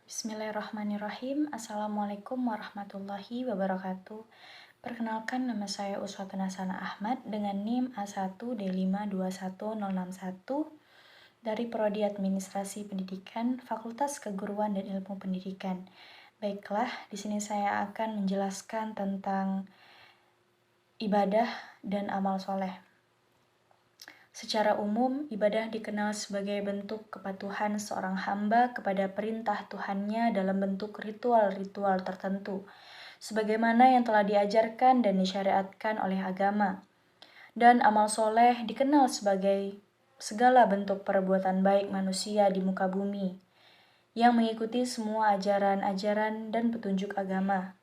Bismillahirrahmanirrahim. Assalamualaikum warahmatullahi wabarakatuh. Perkenalkan, nama saya Uswatun Hasanah Ahmad dengan NIM A1D521061 dari Prodi Administrasi Pendidikan, Fakultas Keguruan dan Ilmu Pendidikan. Baiklah, di sini saya akan menjelaskan tentang ibadah dan amal soleh. Secara umum, ibadah dikenal sebagai bentuk kepatuhan seorang hamba kepada perintah Tuhannya dalam bentuk ritual-ritual tertentu, sebagaimana yang telah diajarkan dan disyariatkan oleh agama. Dan amal soleh dikenal sebagai segala bentuk perbuatan baik manusia di muka bumi, yang mengikuti semua ajaran-ajaran dan petunjuk agama.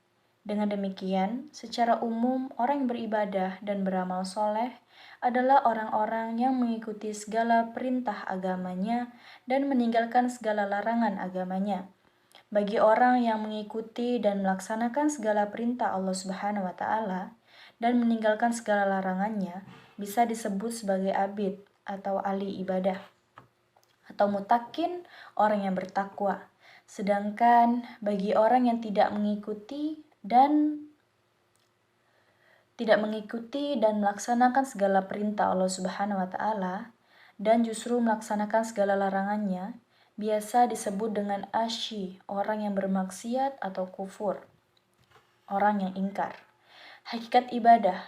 Dengan demikian, secara umum, orang yang beribadah dan beramal soleh adalah orang-orang yang mengikuti segala perintah agamanya dan meninggalkan segala larangan agamanya. Bagi orang yang mengikuti dan melaksanakan segala perintah Allah Subhanahu wa Ta'ala dan meninggalkan segala larangannya, bisa disebut sebagai abid atau ahli ibadah, atau mutakin, orang yang bertakwa. Sedangkan bagi orang yang tidak mengikuti dan melaksanakan segala perintah Allah Subhanahu wa Ta'ala dan justru melaksanakan segala larangannya, biasa disebut dengan asyi, orang yang bermaksiat atau kufur, orang yang ingkar. Hakikat ibadah.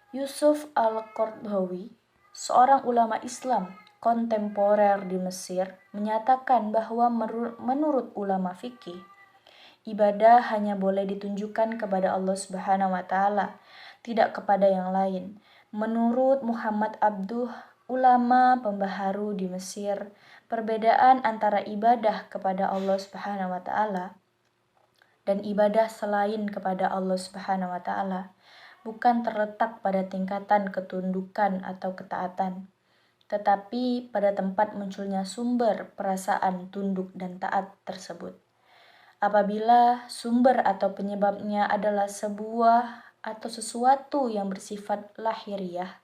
Yusuf Al-Qaradawi, seorang ulama Islam kontemporer di Mesir, menyatakan bahwa menurut ulama fikih, ibadah hanya boleh ditunjukkan kepada Allah Subhanahu wa Ta'ala, tidak kepada yang lain. Menurut Muhammad Abduh, ulama pembaharu di Mesir, perbedaan antara ibadah kepada Allah Subhanahu wa Ta'ala dan ibadah selain kepada Allah Subhanahu wa Ta'ala bukan terletak pada tingkatan ketundukan atau ketaatan, tetapi pada tempat munculnya sumber perasaan tunduk dan taat tersebut. Apabila sumber atau penyebabnya adalah sebuah atau sesuatu yang bersifat lahiriah,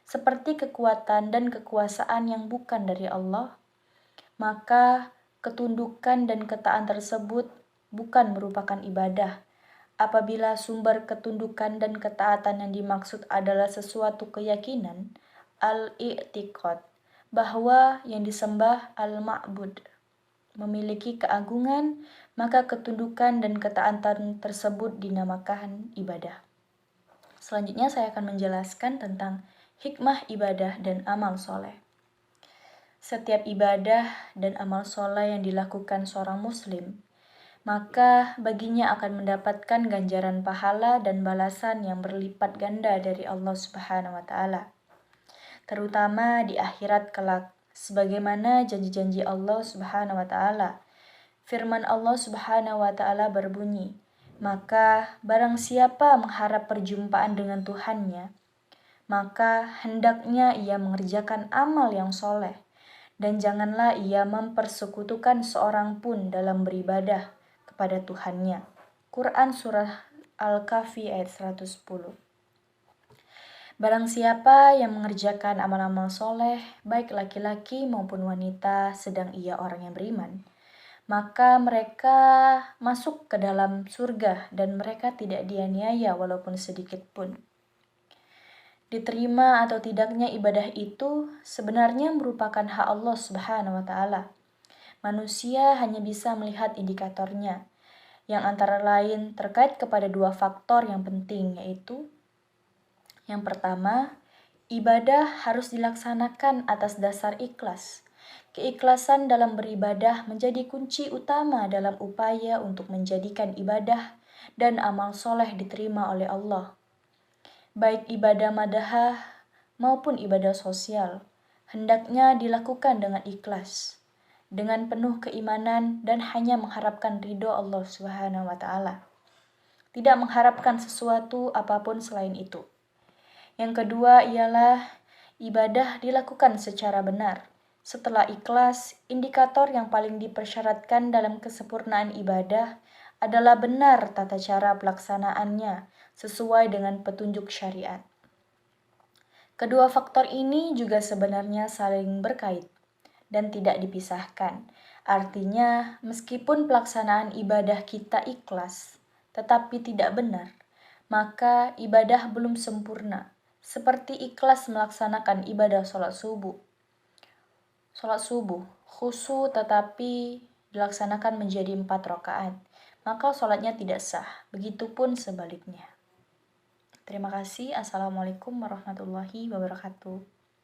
seperti kekuatan dan kekuasaan yang bukan dari Allah, maka ketundukan dan ketaatan tersebut bukan merupakan ibadah. Apabila sumber ketundukan dan ketaatan yang dimaksud adalah sesuatu keyakinan, al-i'tiqad, bahwa yang disembah al-ma'bud memiliki keagungan, maka ketundukan dan ketaatan tersebut dinamakan ibadah. Selanjutnya saya akan menjelaskan tentang hikmah ibadah dan amal soleh. Setiap ibadah dan amal soleh yang dilakukan seorang muslim, maka baginya akan mendapatkan ganjaran pahala dan balasan yang berlipat ganda dari Allah Subhanahu wa Ta'ala, terutama di akhirat kelak, sebagaimana janji-janji Allah Subhanahu wa Ta'ala. Firman Allah Subhanahu wa Ta'ala berbunyi, maka barang siapa mengharap perjumpaan dengan Tuhannya, maka hendaknya ia mengerjakan amal yang soleh, dan janganlah ia mempersekutukan seorang pun dalam beribadah kepada Tuhannya. Quran Surah Al-Kahfi ayat 110. Barang siapa yang mengerjakan amal-amal soleh, baik laki-laki maupun wanita, sedang ia orang yang beriman, maka mereka masuk ke dalam surga dan mereka tidak dianiaya walaupun sedikit pun. Diterima atau tidaknya ibadah itu sebenarnya merupakan hak Allah Subhanahu wa Ta'ala. Manusia hanya bisa melihat indikatornya, yang antara lain terkait kepada dua faktor yang penting, yaitu yang pertama, ibadah harus dilaksanakan atas dasar ikhlas. Keikhlasan dalam beribadah menjadi kunci utama dalam upaya untuk menjadikan ibadah dan amal soleh diterima oleh Allah. Baik ibadah madahah maupun ibadah sosial, hendaknya dilakukan dengan ikhlas, dengan penuh keimanan dan hanya mengharapkan ridho Allah Subhanahu wa Ta'ala. Tidak mengharapkan sesuatu apapun selain itu. Yang kedua ialah ibadah dilakukan secara benar. Setelah ikhlas, indikator yang paling dipersyaratkan dalam kesempurnaan ibadah adalah benar tata cara pelaksanaannya sesuai dengan petunjuk syariat. Kedua faktor ini juga sebenarnya saling berkait dan tidak dipisahkan. Artinya, meskipun pelaksanaan ibadah kita ikhlas, tetapi tidak benar, maka ibadah belum sempurna, seperti ikhlas melaksanakan ibadah sholat subuh. Sholat subuh, khusyuk tetapi dilaksanakan menjadi 4 rakaat, maka sholatnya tidak sah, begitupun sebaliknya. Terima kasih. Assalamualaikum warahmatullahi wabarakatuh.